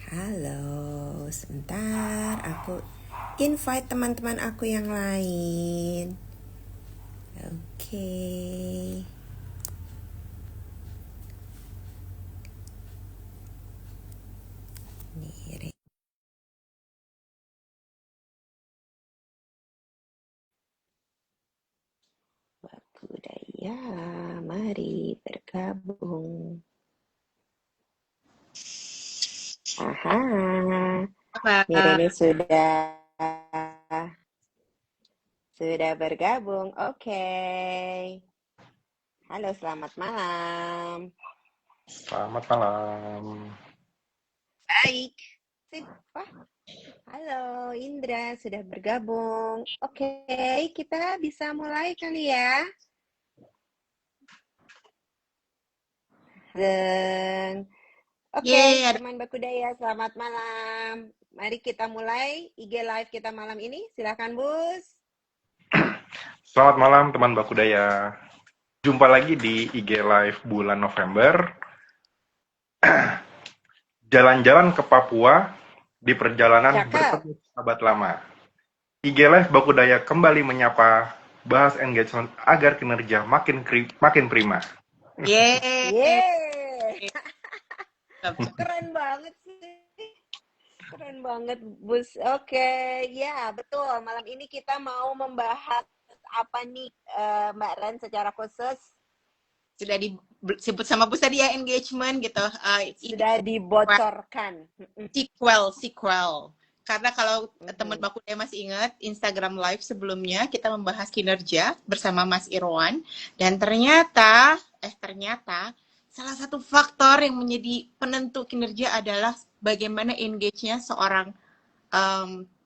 Halo, sebentar aku invite teman-teman aku yang lain. Oke. Nih, budaya, mari bergabung. Aha, Mireni sudah bergabung. Oke. Halo, selamat malam. Selamat malam. Baik. Sip, Wah, halo, Indra sudah bergabung. Oke, kita bisa mulai kali ya. Dan Yeay, oke, teman Bakudaya, selamat malam. Mari kita mulai IG live kita malam ini. Silakan, Bus. Selamat malam teman Bakudaya. Jumpa lagi di IG Live bulan November. Jalan-jalan ke Papua di perjalanan Cakep. bertemu sahabat lama. IG Live Bakudaya kembali menyapa, bahas engagement agar kinerja makin prima. yeay. Yeay. Keren banget sih. Keren banget, Bus. Oke, ya betul. Malam ini kita mau membahas apa nih, Mbak Ren secara khusus? Sudah disebut sama Bus tadi ya, engagement gitu. Ini Sudah dibocorkan. sequel. Karena kalau teman Bakudaya masih ingat, Instagram Live sebelumnya kita membahas kinerja bersama Mas Irwan. Dan ternyata salah satu faktor yang menjadi penentu kinerja adalah bagaimana engage-nya seorang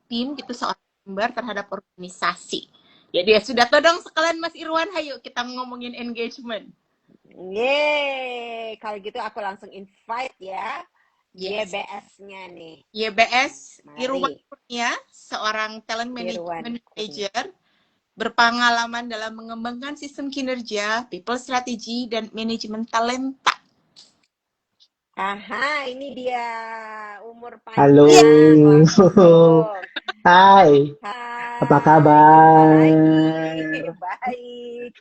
tim gitu, seorang member terhadap organisasi. Jadi ya sudah todong sekalian Mas Irwan, hayo kita ngomongin engagement. Yeay, kalau gitu aku langsung invite ya. Yes. YBS-nya nih. YBS Mari. Irwan Kurnia, seorang talent Irwan management manager berpengalaman dalam mengembangkan sistem kinerja, people strategy, dan manajemen talenta. Aha, ini dia umur Halo. panjang langsung. Hai. Hai. Apa kabar? Jumpa lagi. Baik.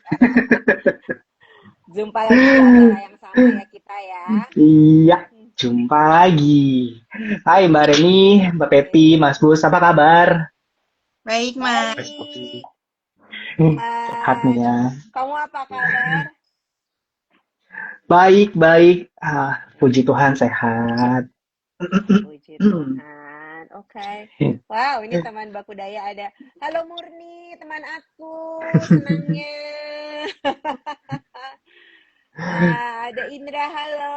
Jumpa lagi di acara yang sama ya kita ya. Iya, jumpa lagi. Hai Mbak Reni, Mbak Pepi, Mas Bus, apa kabar? Baik, Mas. Baik. Sehat nih ya. Kamu apa kabar? Baik, baik. Puji Tuhan sehat. Puji Tuhan. Oke. Wow, ini teman Bakudaya ada. Halo Murni, teman aku. Senangnya. Ada Indra, halo.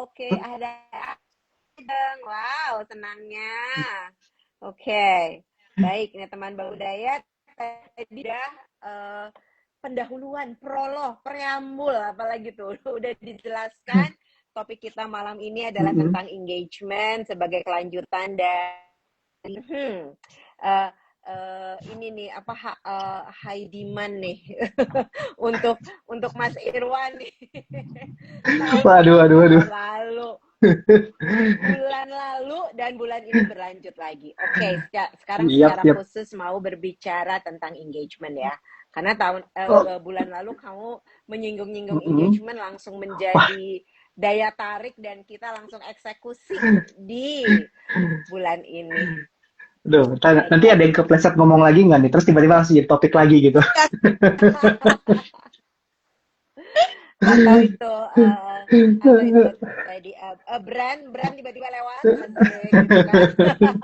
Oke, ada Adeng. Wow, senangnya. Oke. Baik, ini teman Bakudaya tadi udah pendahuluan, prolog, preambul, apalagi tuh udah dijelaskan. Topik kita malam ini adalah tentang engagement sebagai kelanjutan dari ini nih apa high demand nih untuk Mas Irwan nih. Waduh. Bulan lalu dan bulan ini berlanjut lagi. Oke, sekarang secara khusus mau berbicara tentang engagement ya. Karena bulan lalu kamu menyinggung-nyinggung engagement langsung menjadi daya tarik dan kita langsung eksekusi di bulan ini. Aduh, nanti ada yang kepleset ngomong lagi nggak nih? Terus tiba-tiba langsung jadi topik lagi gitu. Atau itu tadi brand tiba-tiba lewat asik, gitu kan.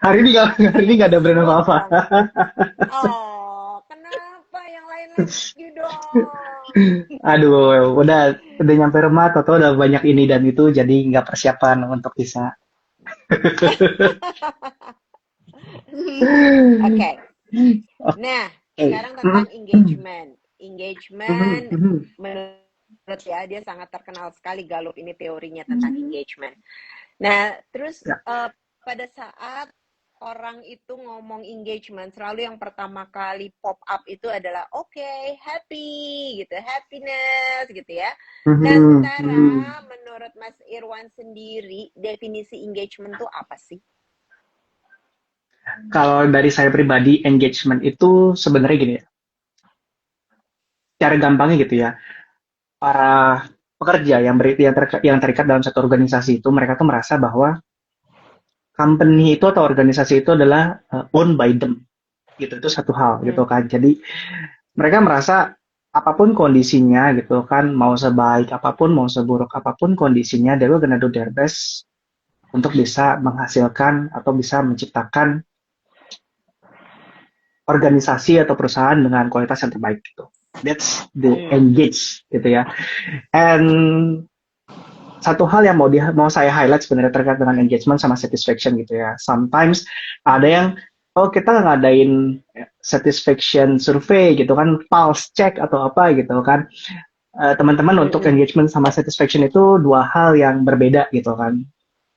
Hari ini nggak ada brand apa-apa. Oh, kenapa yang lain lagi dong? Aduh, udah nyampe rumah, atau udah banyak ini dan itu, jadi nggak persiapan untuk bisa. Oke. Nah, sekarang tentang engagement. Engagement menurut dia sangat terkenal sekali. Gallup ini teorinya tentang engagement. Nah, terus pada saat orang itu ngomong engagement, selalu yang pertama kali pop up itu adalah happy gitu, happiness gitu ya. Nah, sementara menurut Mas Irwan sendiri, definisi engagement itu apa sih? Kalau dari saya pribadi, engagement itu sebenarnya gini ya, cara gampangnya gitu ya, para pekerja yang terikat dalam satu organisasi itu, mereka tuh merasa bahwa company itu atau organisasi itu adalah owned by them, gitu. Itu satu hal, gitu kan. Jadi mereka merasa apapun kondisinya, gitu kan, mau sebaik apapun, mau seburuk apapun kondisinya, they will gonna do their best untuk bisa menghasilkan atau bisa menciptakan organisasi atau perusahaan dengan kualitas yang terbaik gitu. That's the engage gitu ya. And satu hal yang mau saya highlight sebenarnya terkait dengan engagement sama satisfaction gitu ya. Sometimes ada yang kita ngadain satisfaction survey gitu kan, pulse check atau apa gitu kan. Teman-teman untuk engagement sama satisfaction itu dua hal yang berbeda gitu kan.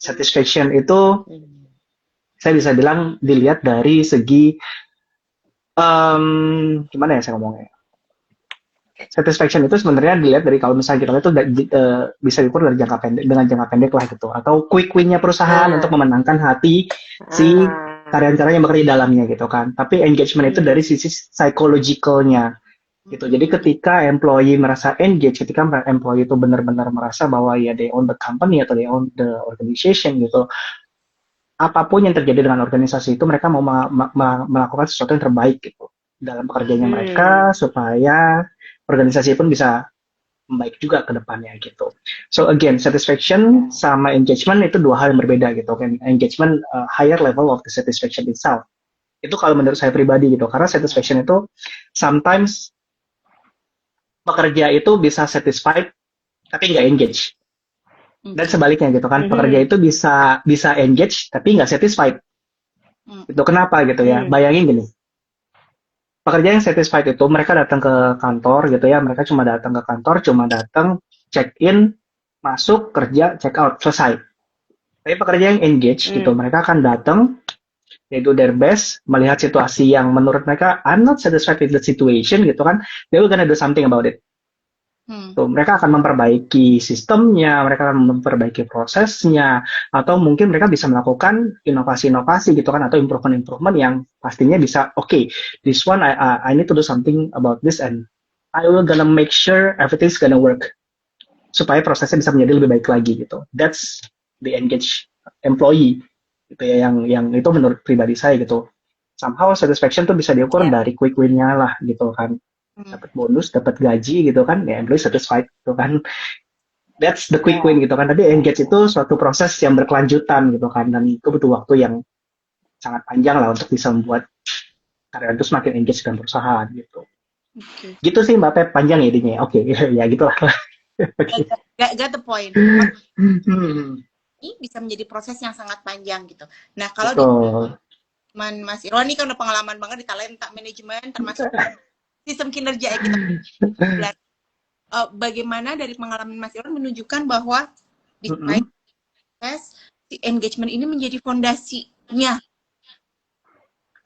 Satisfaction itu saya bisa bilang dilihat dari segi gimana ya saya ngomongnya? Satisfaction itu sebenarnya dilihat dari kalau misalnya kita itu bisa diukur dari jangka pendek dengan jangka pendek lah gitu, atau quick win-nya perusahaan untuk memenangkan hati si karyawan-karyawan yang bekerja di dalamnya gitu kan. Tapi engagement itu dari sisi psychological-nya gitu. Jadi ketika employee merasa engage, ketika employee itu benar-benar merasa bahwa ya they own the company atau they own the organization gitu, apapun yang terjadi dengan organisasi itu mereka mau melakukan sesuatu yang terbaik gitu dalam pekerjaannya mereka supaya organisasi pun bisa membaik juga ke depannya gitu. So again, satisfaction sama engagement itu dua hal yang berbeda gitu kan. Engagement higher level of the satisfaction itself. Itu kalau menurut saya pribadi gitu. Karena satisfaction itu sometimes pekerja itu bisa satisfied tapi nggak engage. Dan sebaliknya gitu kan, pekerja itu bisa engage tapi nggak satisfied. Itu kenapa gitu ya? Bayangin gini, pekerja yang satisfied itu mereka datang ke kantor gitu ya, mereka cuma datang ke kantor, cuma datang check in, masuk kerja, check out, selesai. Tapi pekerja yang engage gitu, mereka akan datang, they do their best, melihat situasi yang menurut mereka I'm not satisfied with the situation gitu kan, they will gonna do something about it. Tuh, mereka akan memperbaiki sistemnya, mereka akan memperbaiki prosesnya, atau mungkin mereka bisa melakukan inovasi-inovasi gitu kan, atau improvement-improvement yang pastinya bisa, okay, this one I need to do something about this and I will gonna make sure everything's gonna work supaya prosesnya bisa menjadi lebih baik lagi gitu. That's the engaged employee gitu ya, yang itu menurut pribadi saya gitu. Somehow satisfaction tuh bisa diukur dari quick win-nya lah gitu kan. Dapat bonus, dapat gaji gitu kan, ya employee satisfied gitu kan. That's the quick win gitu kan. Tapi engage itu suatu proses yang berkelanjutan gitu kan, dan itu butuh waktu yang sangat panjang lah untuk bisa membuat karyawan itu semakin engage dengan perusahaan gitu. Gitu sih Mbak Pep, panjang ya idenya. Oke, ya gitulah. Got the point. Ini bisa menjadi proses yang sangat panjang gitu. Nah kalau di Mas Irwan ini kan udah pengalaman banget di talenta manajemen termasuk sistem kinerja gitu. Bagaimana dari pengalaman Mas Irwan menunjukkan bahwa di proses si engagement ini menjadi fondasinya.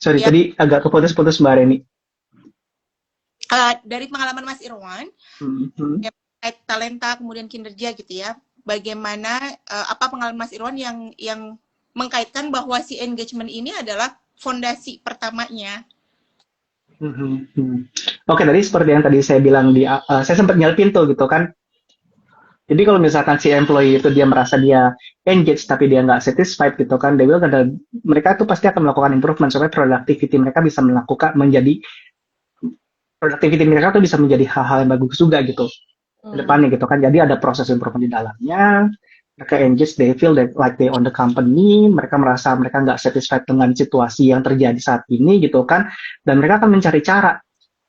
Sorry, tadi agak keputus-putus Mbak Reni. Dari pengalaman Mas Irwan, talenta kemudian kinerja gitu ya. Bagaimana apa pengalaman Mas Irwan yang mengkaitkan bahwa si engagement ini adalah fondasi pertamanya? Oke, tadi seperti yang tadi saya bilang saya sempat nyelpin tuh gitu kan. Jadi kalau misalkan si employee itu dia merasa dia engage tapi dia nggak satisfied gitu kan, mereka tuh pasti akan melakukan improvement supaya productivity mereka bisa menjadi hal-hal yang bagus juga gitu ke depannya gitu kan. Jadi ada proses improvement di dalamnya. Mereka engage, they feel like they own the company, mereka merasa mereka nggak satisfied dengan situasi yang terjadi saat ini gitu kan, dan mereka akan mencari cara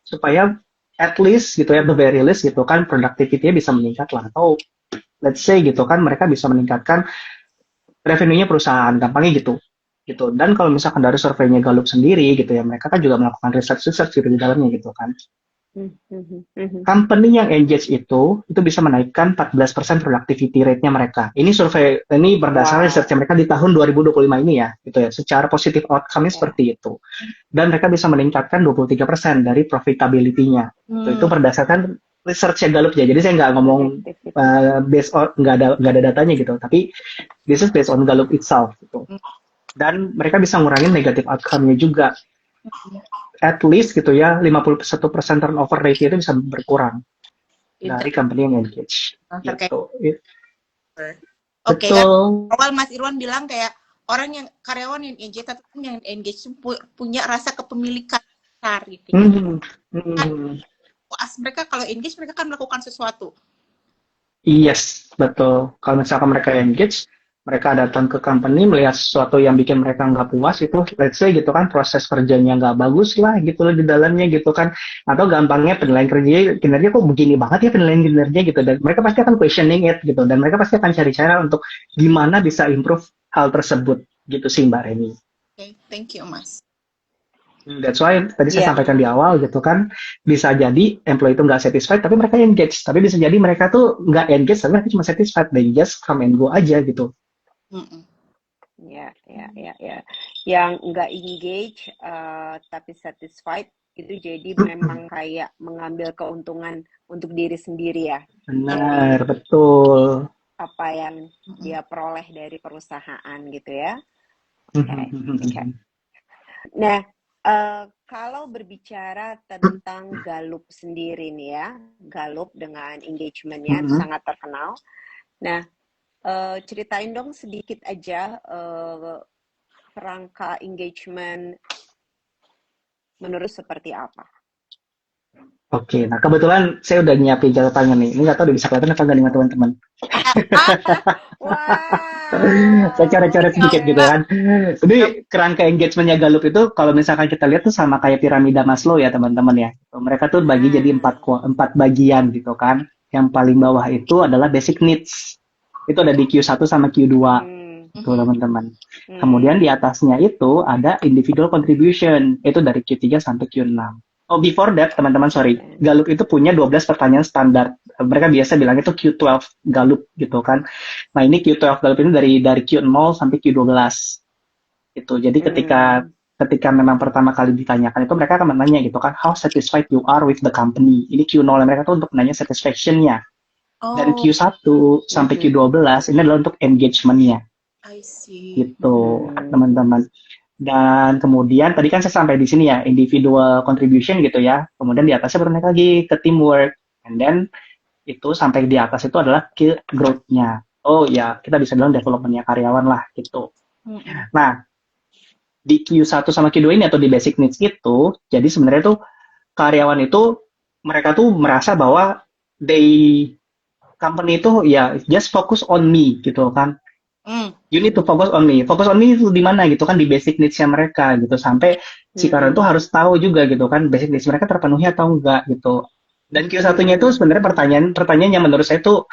supaya at least gitu ya, the very least gitu kan, productivity-nya bisa meningkat lah, atau let's say gitu kan, mereka bisa meningkatkan revenue-nya perusahaan, gampangnya gitu. Dan kalau misalkan dari surveinya Gallup sendiri gitu ya, mereka kan juga melakukan research gitu di dalamnya gitu kan. Company yang engage itu bisa menaikkan 14% productivity rate-nya mereka. Ini survei, ini berdasarkan research mereka di tahun 2025 ini ya, gitu ya. Secara positif outcome-nya seperti itu. Dan mereka bisa meningkatkan 23% dari profitability-nya. Itu berdasarkan research-nya Gallup ya. Jadi saya nggak ngomong based on nggak ada datanya gitu. Tapi this is based on Gallup itself gitu. Dan mereka bisa ngurangin negative outcome-nya juga. At least gitu ya, 51% turnover rate itu bisa berkurang dari company yang engage. Gitu. Oke, kan awal Mas Irwan bilang kayak orang yang karyawan yang engage atau yang engage punya rasa kepemilikan besar gitu. As mereka kalau engage mereka kan melakukan sesuatu. Yes, betul. Kalau misalkan mereka engage, mereka datang ke company melihat sesuatu yang bikin mereka nggak puas itu, let's say gitu kan, proses kerjanya nggak bagus lah gitu loh di dalamnya gitu kan, atau gampangnya penilaian kinerja kok begini banget ya penilaian kinerja gitu, dan mereka pasti akan questioning it gitu, dan mereka pasti akan cari cara untuk gimana bisa improve hal tersebut gitu sih Mbak Reni. Okay, thank you Mas. That's why tadi saya sampaikan di awal gitu kan, bisa jadi employee itu nggak satisfied tapi mereka engage, tapi bisa jadi mereka tuh nggak engage tapi mereka cuma satisfied, they just come and go aja gitu. Ya. Yang nggak engage tapi satisfied itu jadi memang kayak mengambil keuntungan untuk diri sendiri ya. Benar, betul. Apa yang dia peroleh dari perusahaan gitu ya. Okay. Nah, kalau berbicara tentang Gallup sendiri nih ya, Gallup dengan engagement-nya sangat terkenal. Nah, ceritain dong sedikit aja kerangka engagement menurut seperti apa? Oke, nah kebetulan saya udah nyiapin catatannya nih. Ini nggak tahu udah bisa kelihatan apa nggak dengan teman-teman. Saya coret-coret sedikit gitu kan. Jadi kerangka engagementnya Gallup itu kalau misalkan kita lihat tuh sama kayak piramida Maslow ya teman-teman ya. Mereka tuh bagi jadi empat bagian gitu kan. Yang paling bawah itu adalah basic needs. Itu ada di Q1 sama Q2 tuh teman-teman. Kemudian di atasnya itu ada individual contribution, itu dari Q3 sampai Q6. Oh, before that teman-teman, sorry, Gallup itu punya 12 pertanyaan standar. Mereka biasa bilang itu Q12 Gallup gitu kan. Nah ini Q12 Gallup ini dari Q0 sampai Q12 itu. Jadi ketika memang pertama kali ditanyakan itu mereka akan menanya gitu kan, how satisfied you are with the company. Ini Q0 mereka tuh untuk menanya satisfaction-nya. Dan Q1 sampai Q12 ini adalah untuk engagement-nya. I see. Gitu, teman-teman. Dan kemudian tadi kan saya sampai di sini ya, individual contribution gitu ya. Kemudian di atasnya baru naik lagi ke teamwork. And then itu sampai di atas itu adalah ke growth-nya. Oh ya, kita bisa bilang development-nya karyawan lah gitu. Nah, di Q1 sama Q2 ini atau di basic needs itu, jadi sebenarnya tuh karyawan itu mereka tuh merasa bahwa company itu ya just focus on me gitu kan. You need to focus on me. Focus on me itu di mana gitu kan, di basic needs-nya mereka gitu, sampai si karyawan tuh harus tahu juga gitu kan basic needs mereka terpenuhi atau enggak gitu. Dan Q1-nya itu sebenarnya pertanyaan yang menurut saya itu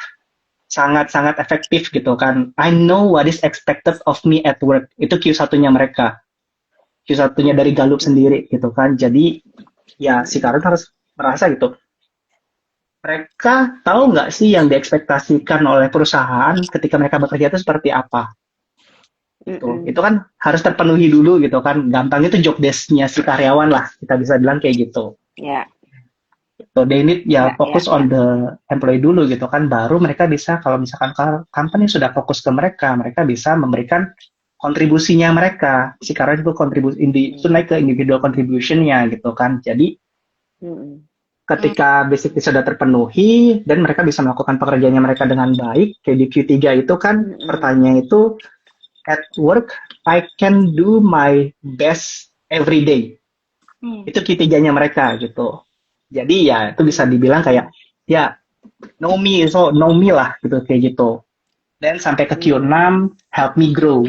sangat-sangat efektif gitu kan. I know what is expected of me at work. Itu Q1-nya mereka. Q1-nya dari Gallup sendiri gitu kan. Jadi ya si karyawan harus merasa gitu, mereka tahu nggak sih yang diekspektasikan oleh perusahaan ketika mereka bekerja itu seperti apa? Itu kan harus terpenuhi dulu gitu kan. Gampang itu job desk-nya si karyawan lah, kita bisa bilang kayak gitu. Ya. So they need fokus on the employee dulu gitu kan. Baru mereka bisa, kalau misalkan company sudah fokus ke mereka, mereka bisa memberikan kontribusinya mereka. Si karyawan itu kontribusi itu naik ke individual contribution-nya gitu kan. Jadi ketika basic sudah terpenuhi dan mereka bisa melakukan pekerjaannya mereka dengan baik, kayak di Q3 itu kan pertanyaan itu, at work I can do my best every day. Itu Q3-nya mereka gitu. Jadi ya itu bisa dibilang kayak ya know me lah gitu kayak gitu. Dan sampai ke Q6 help me grow.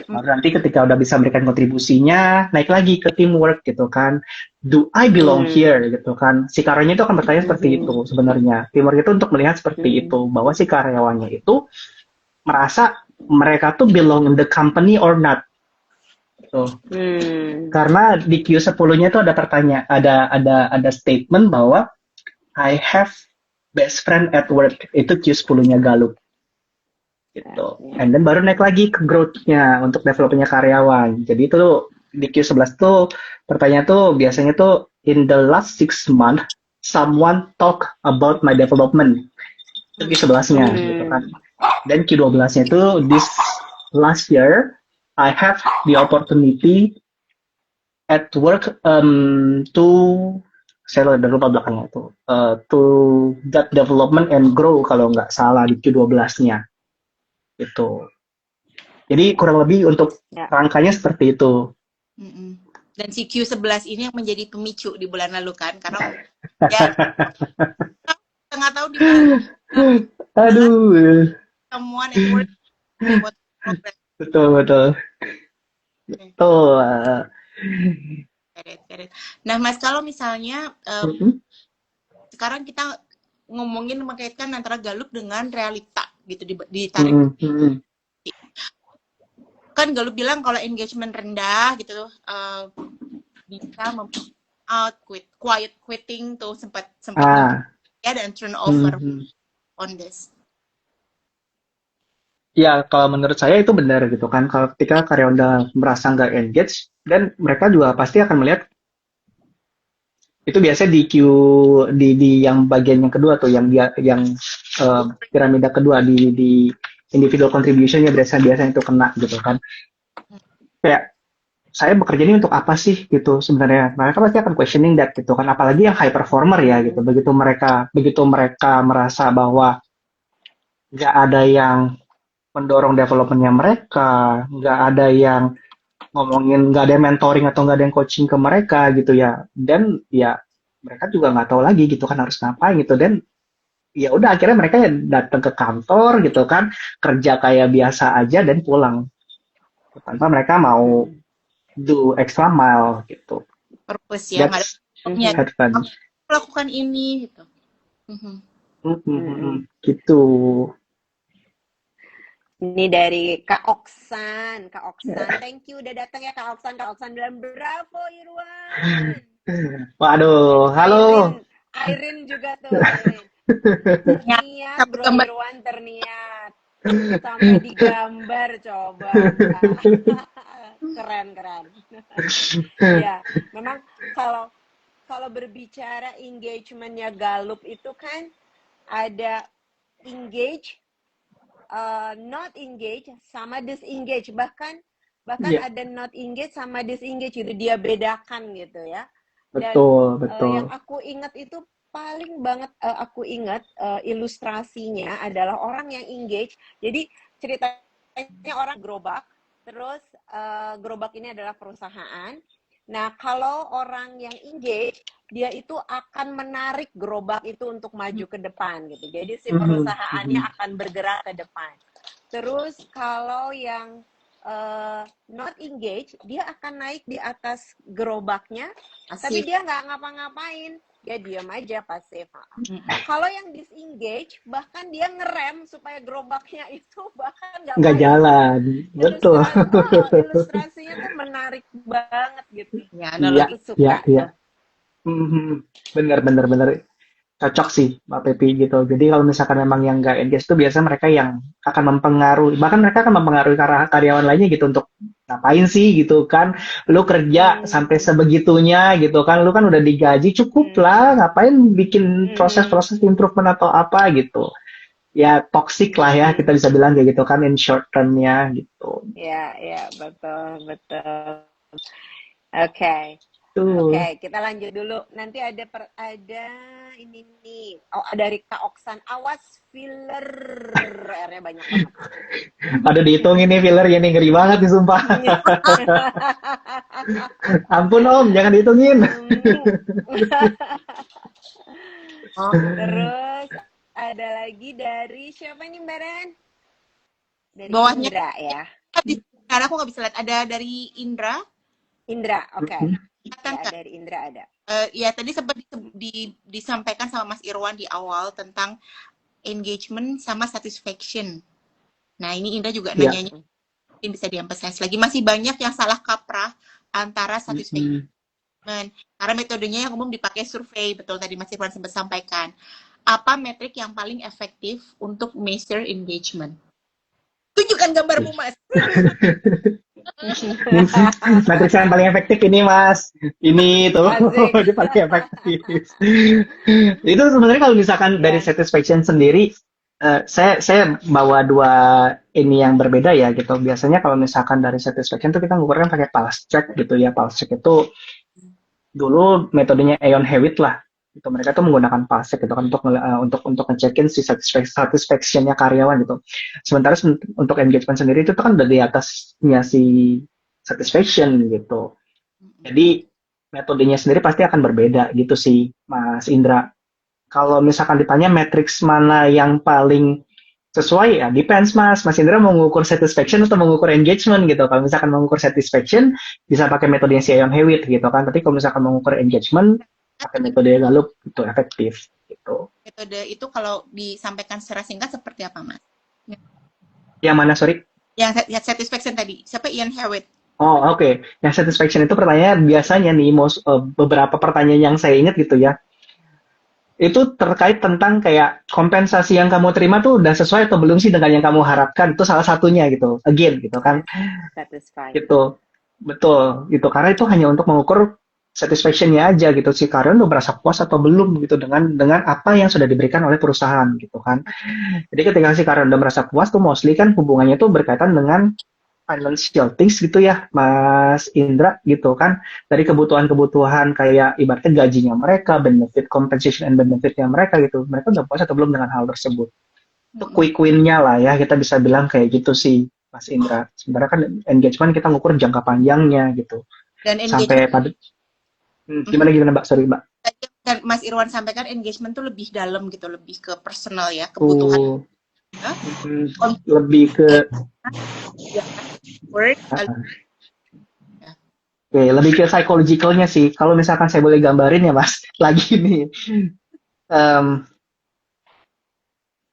Lalu nanti ketika udah bisa memberikan kontribusinya, naik lagi ke teamwork gitu kan. Do I belong here gitu kan. Si karyawanya itu akan bertanya seperti itu sebenarnya. Teamwork itu untuk melihat seperti itu, bahwa si karyawannya itu merasa mereka tuh belong in the company or not. Gitu. Karena di Q10-nya itu ada pertanyaan, ada statement bahwa I have best friend at work. Itu Q10-nya Gallup. Gitu. And then baru naik lagi ke growth-nya untuk developnya karyawan. Jadi itu di Q11 tuh pertanyaan tuh biasanya tuh in the last 6 months someone talk about my development. Itu Q11-nya gitu kan. Dan Q12-nya itu this last year I have the opportunity at work to saya udah lupa belakangnya itu to get development and grow kalau nggak salah di Q12-nya gitu. Jadi kurang lebih untuk rangkanya seperti itu. Dan si Q11 ini yang menjadi pemicu di bulan lalu kan, karena ya nggak tahu di mana. Aduh. Someone at work about progress. Betul. Betul. Nah, Mas, kalau misalnya sekarang kita ngomongin mengaitkan antara Gallup dengan realita gitu ditarik. Kan Gallup bilang kalau engagement rendah gitu bisa out quiet quitting tuh sempat ya, dan turnover on this. Ya, kalau menurut saya itu benar gitu kan. Kalau ketika karyawan udah merasa nggak engage, dan mereka juga pasti akan melihat itu biasa di yang bagian yang kedua tuh, yang piramida kedua di individual contribution-nya biasanya itu kena gitu kan. Kayak saya bekerja ini untuk apa sih gitu sebenarnya. Mereka pasti akan questioning that gitu kan. Apalagi yang high performer ya gitu. Begitu mereka merasa bahwa nggak ada yang mendorong developmentnya mereka, nggak ada yang ngomongin, nggak ada yang mentoring atau nggak ada yang coaching ke mereka gitu ya, dan ya mereka juga nggak tahu lagi gitu kan harus ngapain gitu, dan ya udah akhirnya mereka ya datang ke kantor gitu kan, kerja kayak biasa aja dan pulang tanpa mereka mau do extra mile gitu. Purpose ya, nggak ada melakukan ini gitu. Gitu. Ini dari Kak Oksan. Thank you udah datang ya Kak Oksan bilang bravo Irwan. Waduh, halo. Irene juga tuh. Niat Bro Irwan terniat. Sampai digambar coba. Keren. Ya, memang kalau berbicara engagementnya Gallup itu kan ada engage, not engage sama disengage, bahkan ada not engage sama disengage, itu dia bedakan gitu ya. Dan betul. Yang aku ingat itu paling banget ilustrasinya adalah orang yang engage. Jadi ceritanya orang gerobak, terus gerobak ini adalah perusahaan. Nah, kalau orang yang engage, dia itu akan menarik gerobak itu untuk maju ke depan gitu. Jadi si perusahaannya akan bergerak ke depan. Terus kalau yang not engage, dia akan naik di atas gerobaknya, tapi dia nggak ngapa-ngapain. Dia diam aja, pasif. Kalau yang disengage, bahkan dia ngerem supaya gerobaknya itu bahkan nggak jalan. Betul. Ilustrasinya tuh menarik banget gitu. Iya. Bener. Cocok sih Mbak Pepi gitu. Jadi kalau misalkan memang yang nggak engage itu biasanya mereka yang akan mempengaruhi, bahkan mereka akan mempengaruhi karyawan lainnya gitu untuk ngapain sih gitu kan, lu kerja sampai sebegitunya gitu kan, lu kan udah digaji, cukup lah, ngapain bikin proses-proses improvement atau apa gitu. Ya toxic lah ya, kita bisa bilang kayak gitu kan, in short term-nya gitu. Ya, betul. Oke, kita lanjut dulu. Nanti ada ini nih. Oh, dari Kak Oksan. Awas filler. R-nya banyak banget. Ada dihitungin nih filler ini, ngeri banget nih sumpah. Ampun Om, jangan dihitungin. Terus ada lagi dari siapa nih Mbak Ren? Dari bawahnya Indra ya. Karena aku nggak bisa lihat. Ada dari Indra, oke. Ya, dari Indra ada. Ya tadi sempat disampaikan sama Mas Irwan di awal tentang engagement sama satisfaction. Nah ini Indra juga nanyanya, mungkin bisa diemphasize lagi. Masih banyak yang salah kaprah antara satisfaction, karena metodenya yang umum dipakai survei. Betul tadi Mas Irwan sempat sampaikan. Apa metrik yang paling efektif untuk measure engagement? Tunjukkan gambarmu Mas. Matriks yang paling efektif ini Mas. Ini tuh Asik. ini paling efektif. Itu sebenarnya kalau misalkan dari Ya. satisfaction sendiri, saya bawa dua ini yang berbeda ya gitu. Biasanya kalau misalkan dari satisfaction tuh kita ngukurnya pakai pulse check gitu ya. Pulse check itu dulu metodenya Aon Hewitt lah. Itu mereka tuh menggunakan pulse check gitu kan untuk ngecekin si satisfactionnya karyawan gitu. Sementara untuk engagement sendiri itu tuh kan udah di atasnya si satisfaction gitu. Jadi metodenya sendiri pasti akan berbeda gitu sih, Mas Indra. Kalau misalkan ditanya matriks mana yang paling sesuai ya, depends Mas. Mas Indra mau mengukur satisfaction atau mengukur engagement gitu. Kalau misalkan mengukur satisfaction bisa pakai metode si Aon Hewitt gitu kan. Tapi kalau misalkan mengukur engagement pakai metode Gallup itu efektif gitu. Metode itu kalau disampaikan secara singkat seperti apa, Mas? Yang mana sorry? Yang satisfaction tadi, siapa Ian Hewitt? Oh oke. Yang satisfaction itu pertanyaan biasanya nih, beberapa pertanyaan yang saya ingat gitu ya. Itu terkait tentang kayak kompensasi yang kamu terima tuh udah sesuai atau belum sih dengan yang kamu harapkan, itu salah satunya gitu, again gitu kan, Satisfied. gitu, betul gitu, karena itu hanya untuk mengukur satisfactionnya aja gitu, si karyawan udah merasa puas atau belum gitu dengan apa yang sudah diberikan oleh perusahaan gitu kan. Jadi ketika si karyawan udah merasa puas tuh mostly kan hubungannya tuh berkaitan dengan financial things gitu ya Mas Indra gitu kan, dari kebutuhan-kebutuhan kayak ibaratnya gajinya mereka, benefit compensation and benefitnya mereka gitu, mereka udah puas atau belum dengan hal tersebut. Itu quick win-nya lah ya, kita bisa bilang kayak gitu sih Mas Indra. Sebenarnya kan engagement kita ngukur jangka panjangnya gitu, Dan sampai engagement pada gimana gimana Mbak, sorry Mbak. dan Mas Irwan sampaikan engagement tuh lebih dalam gitu, lebih ke personal ya, kebutuhan. Lebih ke Work, Oke, lebih ke psychologicalnya sih. Kalau misalkan saya boleh gambarin ya Mas, lagi nih.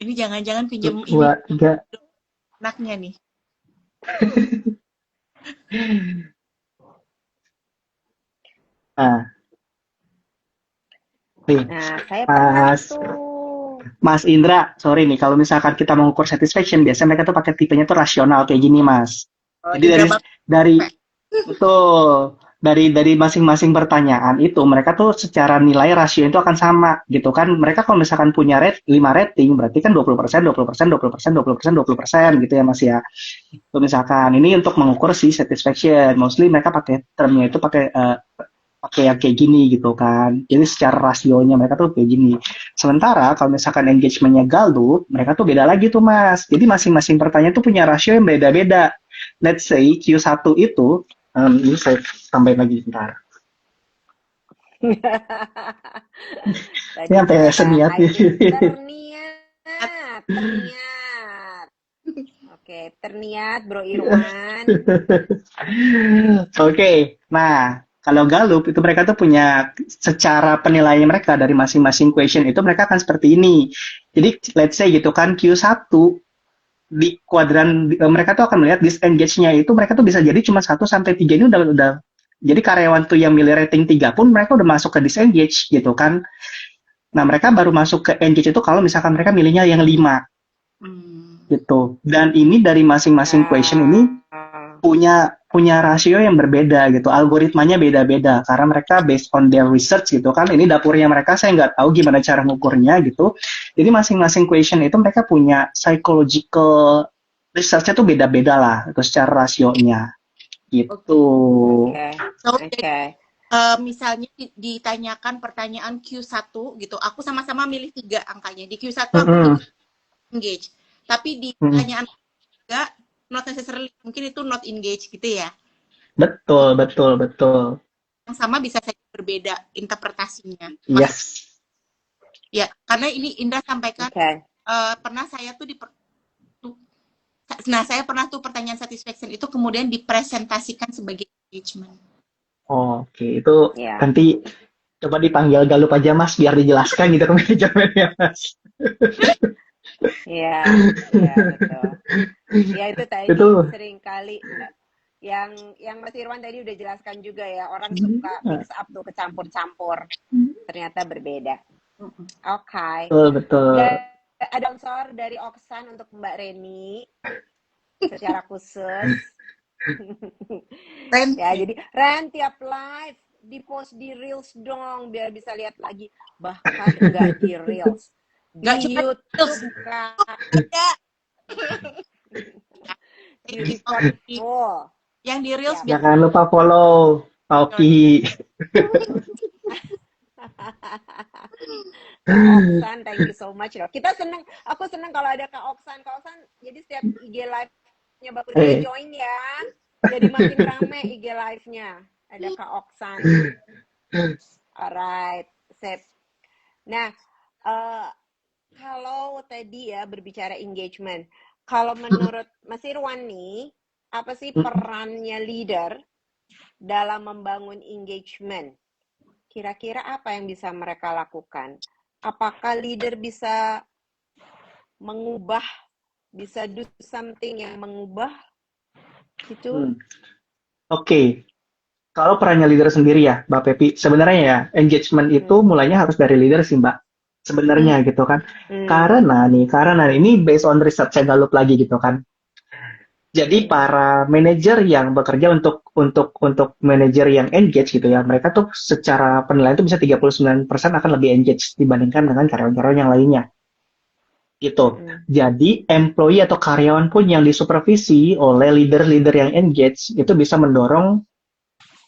Ini jangan-jangan pinjam ini Dua, tiga. anaknya nih. Nah, nih, Nah, saya pernah Mas tuh. Mas Indra, sorry nih, kalau misalkan kita mengukur satisfaction, biasanya mereka tuh pakai tipenya tuh rasional kayak gini, Mas. Jadi dari betul dari masing-masing pertanyaan itu mereka tuh secara nilai rasio itu akan sama gitu kan. Mereka kalau misalkan punya 5 rating berarti kan 20%, 20%, 20%, 20%, 20% gitu ya Mas ya. Kalau misalkan ini untuk mengukur si satisfaction, mostly mereka pakai termnya itu pakai yang kayak gini gitu kan. Jadi secara rasionya mereka tuh kayak gini. Sementara kalau misalkan engagementnya Gallup, mereka tuh beda lagi tuh Mas. Jadi masing-masing pertanyaan tuh punya rasio yang beda-beda. Let's say Q1 itu, ini saya tambahin lagi bentar. Tadi Ini sampai seniat nih. Terniat. Oke, terniat Bro Irwan. Oke, nah kalau Gallup itu mereka tuh punya secara penilaian mereka dari masing-masing question itu mereka akan seperti ini. Jadi let's say gitu kan Q1 di kuadran mereka tuh akan melihat disengage-nya itu mereka tuh bisa jadi cuma 1 sampai 3 ini udah jadi karyawan tuh yang milih rating 3 pun mereka udah masuk ke disengage gitu kan. Nah, mereka baru masuk ke engage itu kalau misalkan mereka milihnya yang 5. Gitu. Dan ini dari masing-masing question ini punya rasio yang berbeda gitu, algoritmanya beda-beda karena mereka based on their research gitu kan, ini dapurnya mereka, saya nggak tahu gimana cara ngukurnya gitu, jadi masing-masing question itu mereka punya psychological research-nya tuh beda-beda lah itu secara rasionya gitu. Misalnya ditanyakan pertanyaan Q1 gitu, aku sama-sama milih 3 angkanya, di Q1 aku engage, tapi di pertanyaan 3 not necessarily, mungkin itu not engage gitu ya. Betul. Yang sama bisa saja berbeda interpretasinya. Yes. Ya, karena ini Indra sampaikan, pernah saya tuh saya pernah tuh pertanyaan satisfaction itu kemudian dipresentasikan sebagai engagement. Oke, itu nanti coba dipanggil Gallup aja Mas, biar dijelaskan gitu ke manajemennya Mas. Iya, betul. Ya itu tadi sering kali yang Mas Irwan tadi udah jelaskan juga ya, orang suka mix up tuh, kecampur-campur, ternyata berbeda. Oke. Betul. Ada sponsor dari Oksan untuk Mbak Reni secara khusus. Ren, Ya, jadi Ren tiap live di post di Reels dong biar bisa lihat lagi. Bahkan nggak di Reels, nggak di cuma YouTube Kak, ada di record full. yang di Reels Siap. biar Jangan lupa follow Oki. Kak Oksan, thank you so much loh. Kita seneng, aku seneng kalau ada Kak Oksan. Kak Oksan, jadi setiap IG live-nya Bapak Daya join ya. Jadi makin rame IG live-nya. Ada Kak Oksan. Alright, sip. Nah, kalau tadi ya berbicara engagement, kalau menurut Mas Irwan nih, apa sih perannya leader dalam membangun engagement? Kira-kira apa yang bisa mereka lakukan? Apakah leader bisa mengubah, bisa do something yang mengubah gitu? Oke. Kalau perannya leader sendiri ya, Mbak Pepi, sebenarnya ya engagement itu mulainya harus dari leader sih, Mbak. Sebenarnya gitu kan. Karena ini based on research saya Gallup lagi gitu kan. Jadi para manajer yang bekerja untuk manajer yang engage gitu ya, mereka tuh secara penilaian tuh bisa 39% akan lebih engage dibandingkan dengan karyawan-karyawan yang lainnya. Gitu. Jadi employee atau karyawan pun yang disupervisi oleh leader-leader yang engage itu bisa mendorong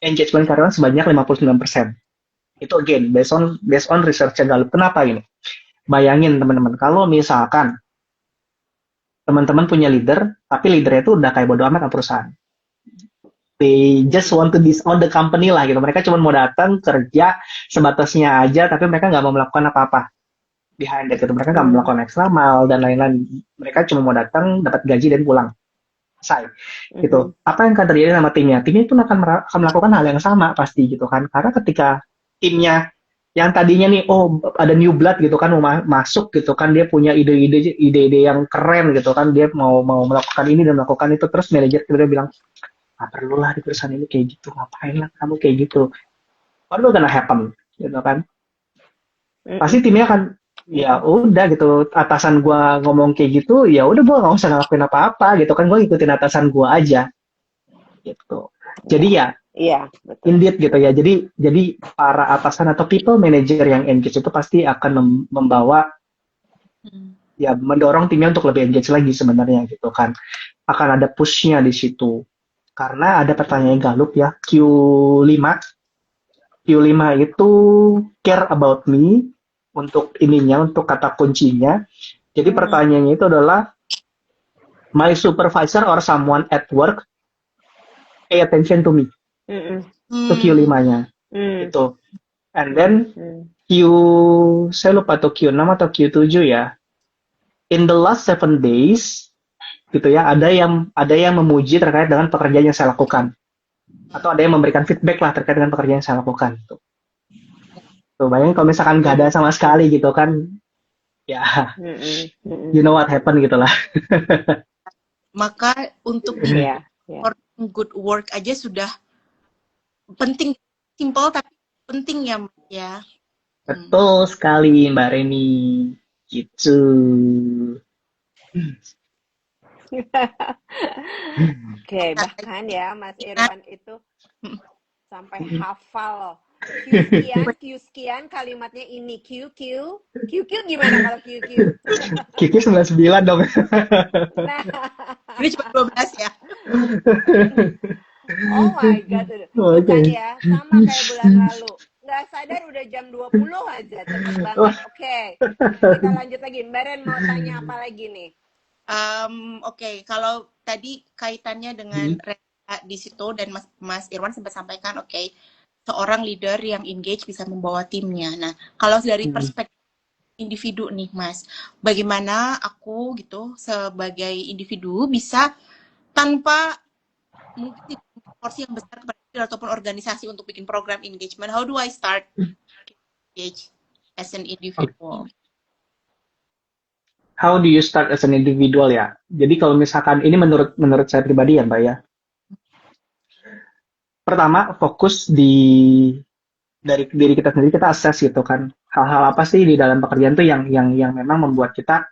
engagement karyawan sebanyak 59%. Itu again based on research Gallup. Kenapa ini? Bayangin teman-teman, kalau misalkan teman-teman punya leader, tapi leadernya itu udah kayak bodo amat sama perusahaan. They just want to disown the company lah gitu. Mereka cuma mau datang kerja sebatasnya aja, tapi mereka nggak mau melakukan apa-apa behind it gitu. Mereka nggak melakukan extra mile dan lain-lain. Mereka cuma mau datang, dapat gaji dan pulang. Selesai. Gitu. Apa yang akan terjadi sama timnya? Timnya itu akan melakukan hal yang sama pasti gitu kan. Karena ketika timnya yang tadinya nih, oh ada new blood gitu kan, mau masuk gitu kan, dia punya ide-ide yang keren gitu kan, dia mau melakukan ini dan melakukan itu, terus manajer tiba-tiba bilang, nggak perlu lah di perusahaan ini kayak gitu, ngapain lah kamu kayak gitu, what will gonna happen gitu kan, pasti timnya akan ya udah gitu, atasan gua ngomong kayak gitu, ya udah gua nggak usah ngelakuin apa-apa gitu kan, gua ikutin atasan gua aja gitu. Jadi ya Iya, betul. indeed gitu ya. Jadi para atasan atau people manager yang engage itu pasti akan membawa ya mendorong timnya untuk lebih engage lagi sebenarnya gitu kan. Akan ada push-nya di situ. Karena ada pertanyaan Gallup ya, Q5 itu care about me untuk ininya, untuk kata kuncinya. Jadi pertanyaannya itu adalah my supervisor or someone at work pay attention to me. Itu Q5-nya. Gitu. And then saya lupa tuh Q6 atau Q7 ya. In the last 7 days gitu ya, ada yang memuji terkait dengan pekerjaan yang saya lakukan. Atau ada yang memberikan feedback lah terkait dengan pekerjaan yang saya lakukan. Tuh, bayangin kalau misalkan nggak ada sama sekali gitu kan, ya, you know what happen gitu lah. Maka untuk good work aja sudah penting, simple tapi penting ya. Betul sekali Mbak Reni, gitu. Oke, bahkan ya Mas Irwan itu sampai hafal loh. Q sekian kalimatnya ini. Q gimana kalau Q? Kiki 99 dong. Nah. Ini cuma 12 ya. Oh my god. Bukan ya, sama kayak bulan lalu. Nggak sadar udah jam 20 aja. Cepet banget. Oke. Kita lanjut lagi. Mbak Ren mau tanya apa lagi nih? Oke, kalau tadi kaitannya dengan di situ dan Mas Irwan sempat sampaikan, seorang leader yang engage bisa membawa timnya. Nah, kalau dari perspektif individu nih, Mas, bagaimana aku gitu sebagai individu bisa tanpa mungkin porsi yang besar kepada leader ataupun organisasi untuk bikin program engagement, how do I start engage as an individual? How do you start as an individual ya? Jadi kalau misalkan ini menurut saya pribadi ya Mbak ya. Pertama fokus dari diri kita sendiri, kita assess gitu kan. Hal-hal apa sih di dalam pekerjaan tuh yang memang membuat kita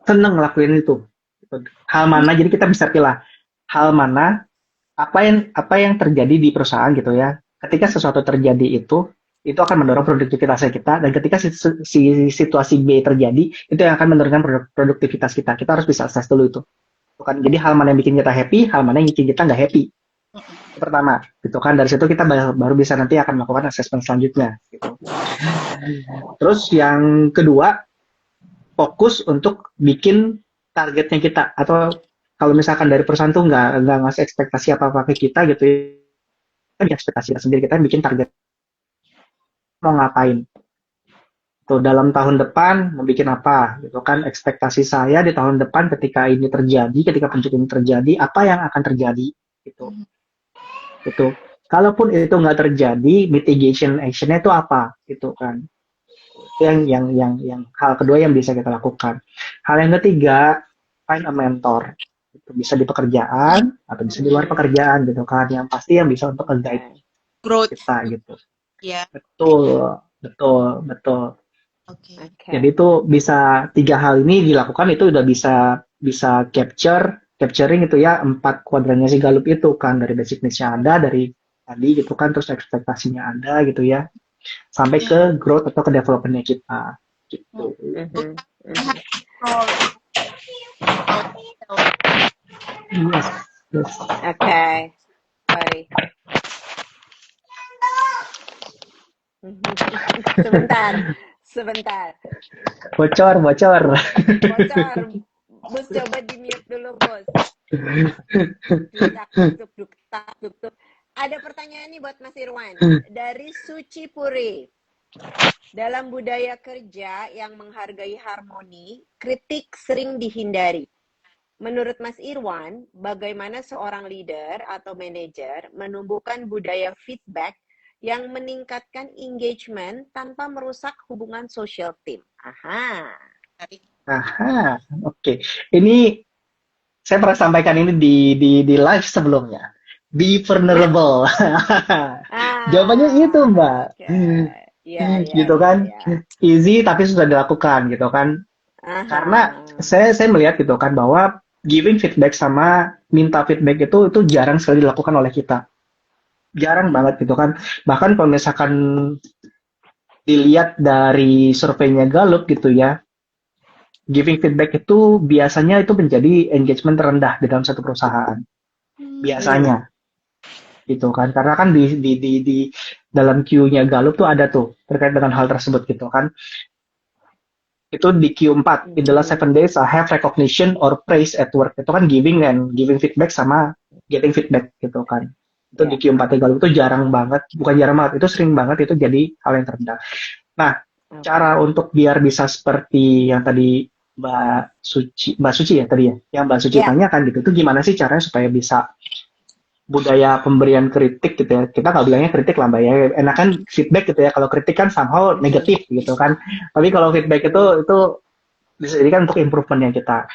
seneng ngelakuin itu. Hal mana, jadi kita bisa pilih hal mana, apa yang terjadi di perusahaan gitu ya. Ketika sesuatu terjadi itu akan mendorong produktivitas kita, dan ketika si situasi B terjadi, itu yang akan menurunkan produktivitas kita. Kita harus bisa assess dulu itu. Bukan, jadi hal mana yang bikin kita happy, hal mana yang bikin kita nggak happy. Itu pertama, gitu kan. Dari situ kita baru bisa nanti akan melakukan assessment selanjutnya. Gitu. Terus yang kedua, fokus untuk bikin targetnya kita, atau kalau misalkan dari perusahaan tuh nggak ngasih ekspektasi apa-apa ke kita gitu ya, kita bikin ekspektasi sendiri, kita bikin target mau ngapain. Tuh, dalam tahun depan mau bikin apa gitu kan, ekspektasi saya di tahun depan ketika ini terjadi, ketika pencuri ini terjadi, apa yang akan terjadi gitu. Gitu. Kalaupun itu nggak terjadi, mitigation action-nya itu apa gitu kan. Yang hal kedua yang bisa kita lakukan. Hal yang ketiga, find a mentor. Itu bisa di pekerjaan atau bisa di luar pekerjaan gitu kan. Yang pasti yang bisa untuk nge-guide Growth. kita gitu. Ya. Betul. Oke. Jadi itu bisa 3 hal ini dilakukan, itu udah bisa capturing itu ya 4 kuadrannya si Gallup itu kan, dari basic needs-nya ada, dari tadi gitu kan, terus ekspektasinya ada gitu ya, sampai ke growth atau ke development-nya kita gitu. Yes. Oke. Baik. Sebentar. Bocor. Bos, coba di mute dulu, Bos. Duk. Ada pertanyaan nih buat Mas Irwan. Dari Suci Puri. Dalam budaya kerja yang menghargai harmoni, kritik sering dihindari. Menurut Mas Irwan, bagaimana seorang leader atau manajer menumbuhkan budaya feedback yang meningkatkan engagement tanpa merusak hubungan sosial tim? Aha, oke. Ini saya pernah sampaikan ini di live sebelumnya. Be vulnerable. Jawabannya itu, Mbak. Okay. Gitu kan. Easy tapi sudah dilakukan gitu kan. Karena saya melihat gitu kan bahwa giving feedback sama minta feedback itu jarang sekali dilakukan oleh kita. Jarang banget gitu kan. Bahkan kalau misalkan dilihat dari surveinya Gallup gitu ya, giving feedback itu biasanya itu menjadi engagement terendah di dalam satu perusahaan. Biasanya. Gitu kan. Karena kan di dalam Q-nya Gallup tuh ada tuh terkait dengan hal tersebut gitu kan. Itu di Q4, in the last 7 days I have recognition or praise at work. Itu kan giving feedback sama getting feedback gitu kan. Itu di Q4 Gallup itu jarang banget, bukan jarang banget, itu sering banget itu jadi hal yang terendah. Nah, cara untuk biar bisa seperti yang tadi Mbak Suci ya tadi ya, yang Mbak Suci tanyakan gitu, itu gimana sih caranya supaya bisa budaya pemberian kritik gitu ya. Kita nggak bilangnya kritik lah Mbak ya, enakan feedback gitu ya. Kalau kritik kan somehow negatif gitu kan. Tapi kalau feedback itu bisa jadikan untuk improvementnya kita.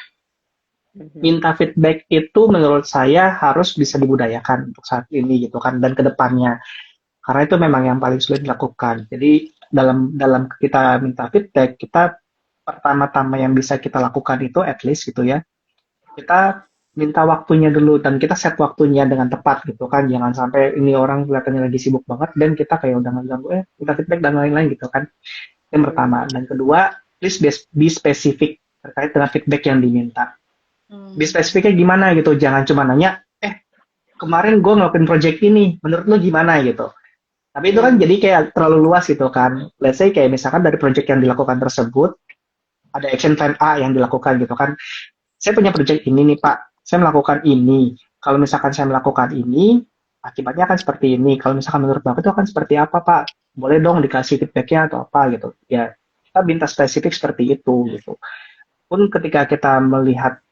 Minta feedback itu menurut saya harus bisa dibudayakan untuk saat ini gitu kan, dan kedepannya. Karena itu memang yang paling sulit dilakukan. Jadi dalam kita minta feedback, kita pertama-tama yang bisa kita lakukan itu at least gitu ya, kita minta waktunya dulu, dan kita set waktunya dengan tepat gitu kan. Jangan sampai ini orang kelihatannya lagi sibuk banget dan kita kayak udah ngeganggu minta feedback dan lain-lain gitu kan. Yang pertama. Dan kedua, please be specific terkait dengan feedback yang diminta. Be spesifiknya gimana gitu, jangan cuma nanya kemarin gue ngelakuin project ini, menurut lo gimana gitu. Tapi itu kan jadi kayak terlalu luas gitu kan. Let's say kayak misalkan dari project yang dilakukan tersebut ada action plan A yang dilakukan gitu kan. Saya punya project ini nih Pak, saya melakukan ini. Kalau misalkan saya melakukan ini, akibatnya akan seperti ini. Kalau misalkan menurut Bapak itu akan seperti apa Pak? Boleh dong dikasih feedbacknya atau apa gitu. Ya, kita minta spesifik seperti itu gitu. Pun ketika kita melihat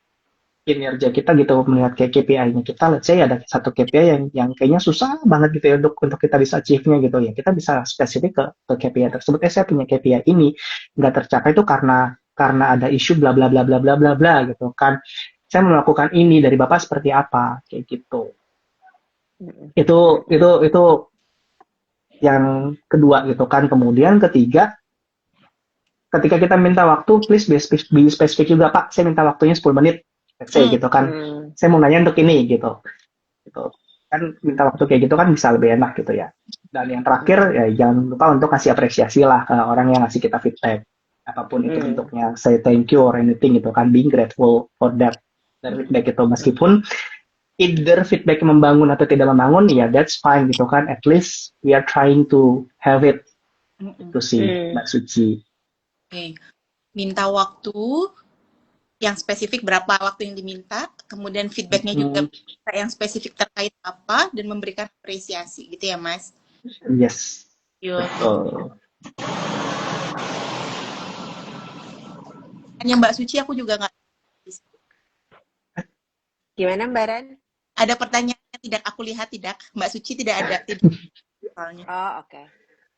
kinerja kita gitu, melihat kayak KPI-nya kita, let's say ada satu KPI yang kayaknya susah banget gitu ya untuk kita bisa achieve-nya gitu ya. Kita bisa spesifik ke KPI tersebut. Saya punya KPI ini nggak tercapai itu karena ada isu bla bla bla bla bla bla bla gitu kan. Saya melakukan ini dari Bapak seperti apa, kayak gitu. Itu yang kedua gitu kan. Kemudian ketiga, ketika kita minta waktu, please be spesifik juga Pak. Saya minta waktunya 10 menit, let's say gitu kan. saya mau nanya untuk ini gitu. Gitu. Kan minta waktu kayak gitu kan bisa lebih enak gitu ya. Dan yang terakhir ya jangan lupa untuk kasih apresiasi lah ke orang yang ngasih kita feedback. Apapun itu bentuknya, say thank you or anything gitu kan, being grateful for that. Dari feedback itu meskipun either feedback membangun atau tidak membangun, ya that's fine gitu kan. At least we are trying to have it. Itu sih Mbak Suci. Oke. Minta waktu yang spesifik, berapa waktu yang diminta, kemudian feedbacknya juga yang spesifik terkait apa, dan memberikan apresiasi gitu ya Mas. Yes. Betul. Yang Mbak Suci aku juga nggak. Gimana Mbak Ran? Ada pertanyaan yang tidak aku lihat, tidak Mbak Suci tidak ada. Tidak. Oh oke.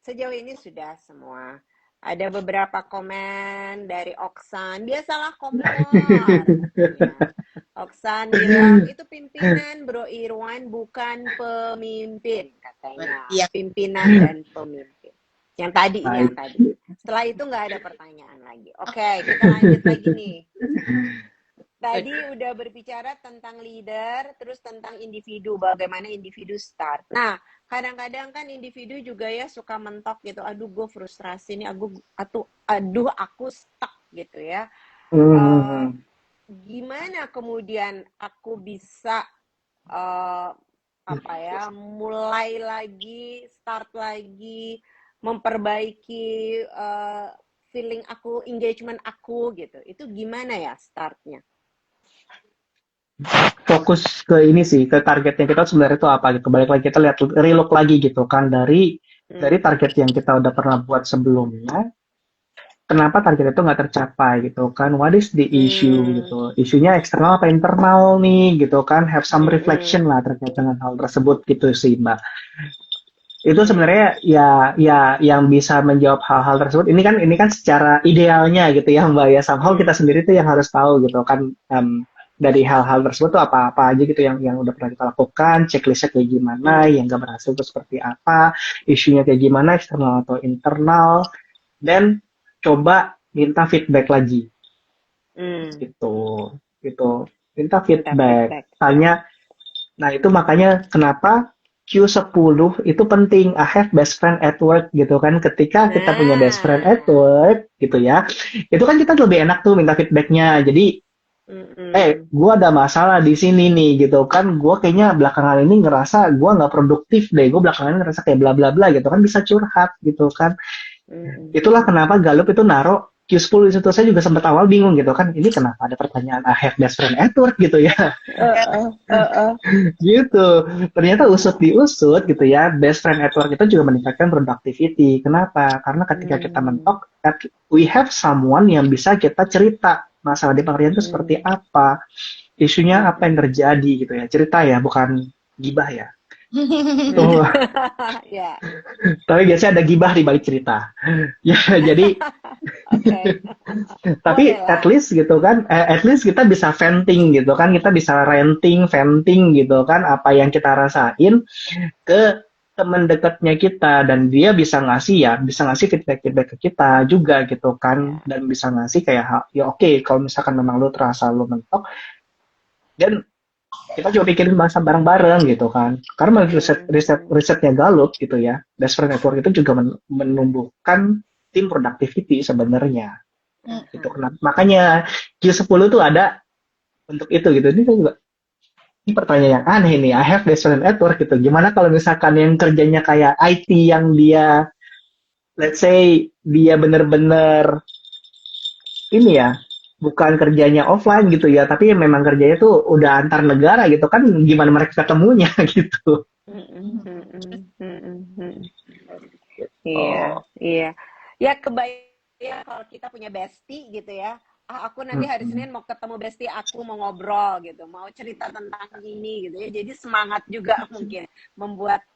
Sejauh ini sudah semua. Ada beberapa komen dari Oksan. Dia salah komentar. Ya. Oksan bilang, itu pimpinan Bro Irwan bukan pemimpin. Katanya. Iya. Pimpinan dan pemimpin. Yang tadi, ini yang tadi. Setelah itu nggak ada pertanyaan lagi. Oke, kita lanjut lagi nih. Tadi udah berbicara tentang leader, terus tentang individu, bagaimana individu start. Nah, kadang-kadang kan individu juga ya suka mentok gitu, aduh gue frustrasi nih, aduh aku stuck gitu ya. Gimana kemudian aku bisa mulai lagi, start lagi, memperbaiki feeling aku, engagement aku gitu. Itu gimana ya startnya? Fokus ke ini sih, ke targetnya kita sebenarnya itu apa gitu. Balik lagi kita lihat relook lagi gitu kan dari target yang kita udah pernah buat sebelumnya. Kenapa target itu nggak tercapai gitu kan? What is the issue gitu? Isunya eksternal apa internal nih gitu kan? Have some reflection lah terkait dengan hal tersebut gitu sih Mbak. Itu sebenarnya ya yang bisa menjawab hal-hal tersebut. Ini kan secara idealnya gitu ya Mbak ya. Somehow kita sendiri tuh yang harus tahu gitu kan. Dari hal-hal tersebut tuh apa aja gitu yang udah pernah kita lakukan, checklistnya kayak gimana, yang gak berhasil itu seperti apa, isunya kayak gimana, eksternal atau internal, dan coba minta feedback lagi. Gitu. Minta feedback. Tanya. Nah, itu makanya kenapa Q10 itu penting. I have best friend at work gitu kan. Ketika kita punya best friend at work gitu ya, itu kan kita lebih enak tuh minta feedbacknya. Jadi gue ada masalah di sini nih gitu kan, gue kayaknya belakangan ini ngerasa gue nggak produktif deh, gue belakangan ini ngerasa kayak bla bla bla gitu kan, bisa curhat gitu kan. Itulah kenapa Gallup itu naruh Q10 di situ. Saya juga sempat awal bingung gitu kan, ini kenapa ada pertanyaan I have best friend at work gitu ya. Gitu, ternyata diusut gitu ya, best friend at work itu juga meningkatkan productivity. Kenapa? Karena ketika kita mentok, we have someone yang bisa kita cerita masalah di pekerjaan itu seperti apa, isunya apa yang terjadi gitu ya, cerita ya, bukan gibah ya. Tuh. Tapi biasanya ada gibah di balik cerita. Ya, jadi tapi at least gitu kan, at least kita bisa venting gitu kan, kita bisa venting gitu kan, apa yang kita rasain ke teman dekatnya kita, dan dia bisa ngasih feedback ke kita juga gitu kan, dan bisa ngasih kayak ya oke, kalau misalkan memang lu terasa lu mentok, dan kita coba pikirin bahasa bareng-bareng gitu kan, karena risetnya Gallup gitu ya, best friend network itu juga menumbuhkan tim productivity sebenarnya. Gitu. Makanya Q10 tuh ada untuk itu gitu. Ini kan juga ini pertanyaan yang aneh nih. I have best friend at work gitu. Gimana kalau misalkan yang kerjanya kayak IT yang dia, let's say dia bener-bener ini ya, bukan kerjanya offline gitu ya, tapi memang kerjanya tuh udah antar negara gitu kan, gimana mereka ketemunya gitu. Iya. Ya kebayang kalau kita punya bestie gitu ya. Aku nanti hari Senin mau ketemu bestie aku, mau ngobrol gitu, mau cerita tentang ini gitu ya. Jadi semangat juga mungkin membuat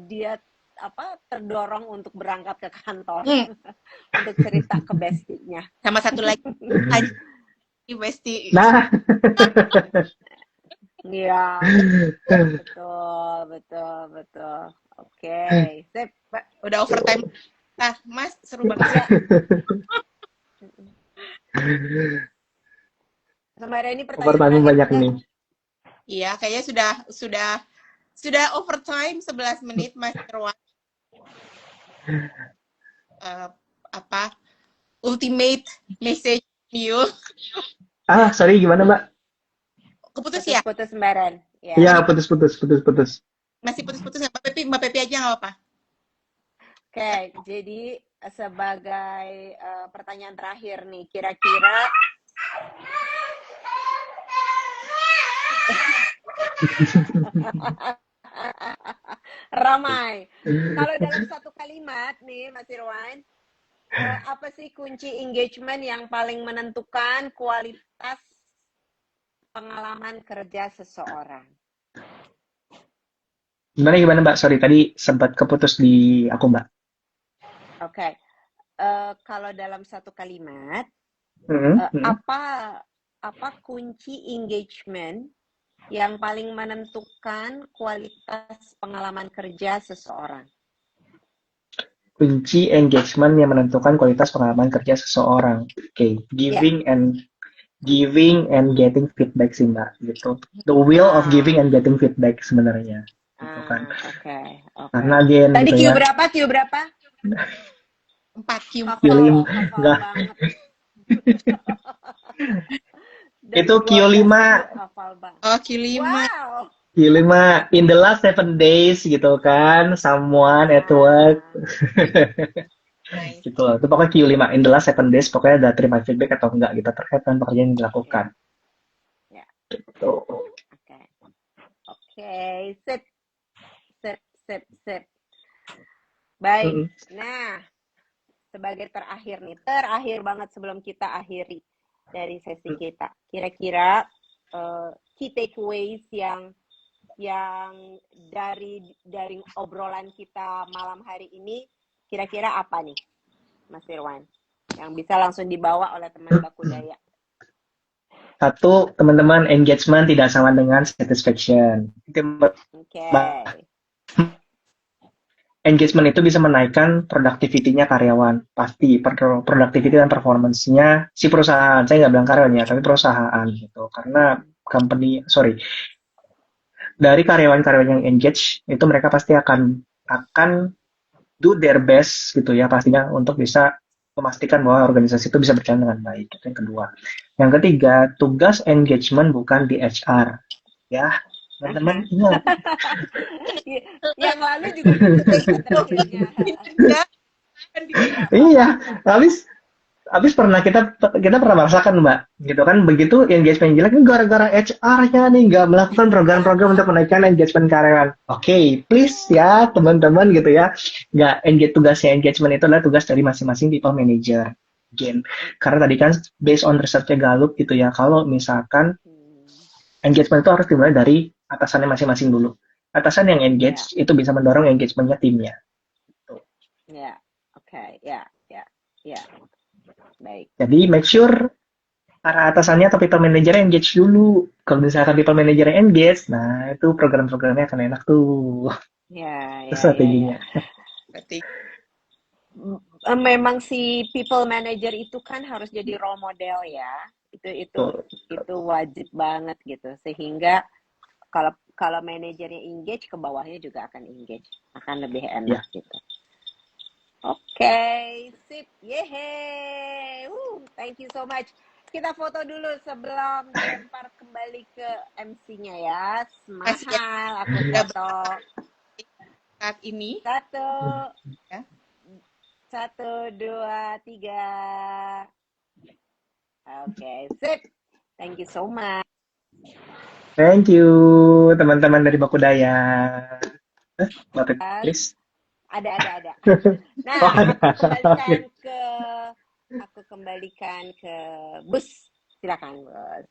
dia terdorong untuk berangkat ke kantor untuk cerita ke bestinya. Sama satu lagi bestie. Nah. Iya. Betul. Oke. Sip. Udah overtime. Nah, Mas, seru banget. Kemarin ini pertanyaan banyak nih. Iya, kayaknya sudah overtime 11 menit Mas Irwan. Apa ultimate message you? Sorry, gimana Mbak? Keputus ya? Putus sembaran. Ya. Iya, putus. Masih putus-putus nggak? Mbak Pepi aja nggak apa-apa. Oke, jadi sebagai pertanyaan terakhir nih, kira-kira ramai. Kalau dalam satu kalimat nih, Mas Irwan, apa sih kunci engagement yang paling menentukan kualitas pengalaman kerja seseorang? Gimana Mbak? Sorry, tadi sempat keputus di aku Mbak. Oke. Kalau dalam satu kalimat, Mm-hmm. apa kunci engagement yang paling menentukan kualitas pengalaman kerja seseorang? Kunci engagement yang menentukan kualitas pengalaman kerja seseorang. Oke, giving and getting feedback sih Mbak, gitu. The will of giving and getting feedback sebenarnya. Gitu kan. Oke. Karena again Tadi gitu Q berapa? 4 Q. Q5 enggak. Itu Q5. Oh, Q5. Wow. Q5 in the last 7 days gitu kan, someone at work. Nice. Gitu loh. Itu pokoknya Q5 in the last 7 days, pokoknya ada terima feedback atau enggak gitu terkait dengan pekerjaan yang dilakukan. Ya. Gitu. Oke, sip. Baik. Nah, sebagai terakhir banget sebelum kita akhiri dari sesi kita, kira-kira key takeaways yang dari obrolan kita malam hari ini, kira-kira apa nih, Mas Irwan, yang bisa langsung dibawa oleh teman Bakudaya? Satu, teman-teman, engagement tidak sama dengan satisfaction. Oke. Engagement itu bisa menaikkan productivity-nya karyawan. Pasti, productivity dan performance-nya si perusahaan. Saya nggak bilang karyawannya, tapi perusahaan. Gitu. Karena dari karyawan-karyawan yang engage, itu mereka pasti akan do their best gitu ya pastinya untuk bisa memastikan bahwa organisasi itu bisa berjalan dengan baik. Itu yang kedua. Yang ketiga, tugas engagement bukan di HR. Ya, teman-teman ingat. Yang lalu juga terakhirnya. Iya, habis pernah kita pernah merasakan Mbak, gitu kan, begitu engagement jelek ini gara-gara HR-nya nih nggak melakukan program-program untuk menaikkan engagement karyawan. Oke, please ya teman-teman gitu ya, tugasnya engagement itu adalah tugas dari masing-masing people manager. Again, karena tadi kan based on research-nya Gallup gitu ya, kalau misalkan engagement itu harus dimulai dari atasannya masing-masing dulu. Atasan yang engage itu bisa mendorong engagement-nya timnya. Ya, oke, ya. Baik. Jadi make sure para atasannya atau people manager engage dulu. Kalau misalkan people manager engage, nah itu program-programnya akan enak tuh. Ya. Strateginya. Memang si people manager itu kan harus jadi role model ya. Itu wajib banget gitu. Sehingga kalau manajernya engage, ke bawahnya juga akan engage, akan lebih enak gitu. Oke, sip, yeay, thank you so much. Kita foto dulu sebelum dilempar kembali ke MC-nya ya. Mahal, aku foto. Saat ini. 1, 2, 3. Oke, sip. Thank you so much. Thank you, teman-teman dari Bakudaya. Mbak Pep, please. Ada. Nah, aku kembalikan ke Bus. Silakan, Bus.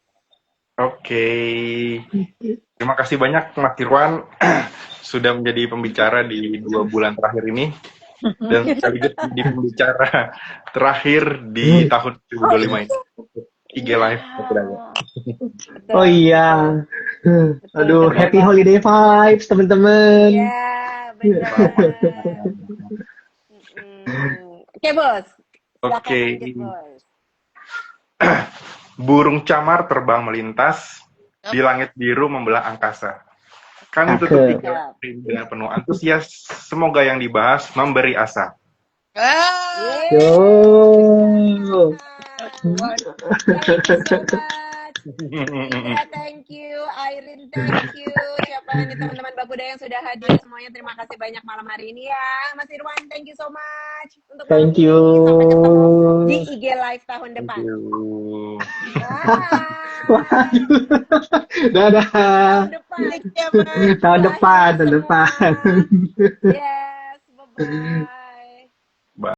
Oke. Terima kasih banyak Mas Irwan sudah menjadi pembicara di 2 bulan terakhir ini dan sekaligus menjadi pembicara terakhir di tahun 2025 ini. IG Live Bakudaya. Oh iya. Aduh, happy holiday vibes teman-teman. Iya, benar. Oke, Bos. Oke. Burung camar terbang melintas, di langit biru membelah angkasa. Kami Cakep. tutup 3 ini dengan penuh antusias. Semoga yang dibahas memberi asa. Ah, Yo. Thank you so much. Iya, thank you. Irene, thank you. Siapa nih teman-teman Bakuda yang sudah hadir semuanya, terima kasih banyak malam hari ini ya. Mas Irwan, thank you so much untuk malam Thank you. ini. Sampai ketemu di IG Live tahun Thank depan. you. Bye. Dadah. Tahun depan. thank you, Mas. Tahun depan, tahun Bye depan. semua. Yes, bye-bye.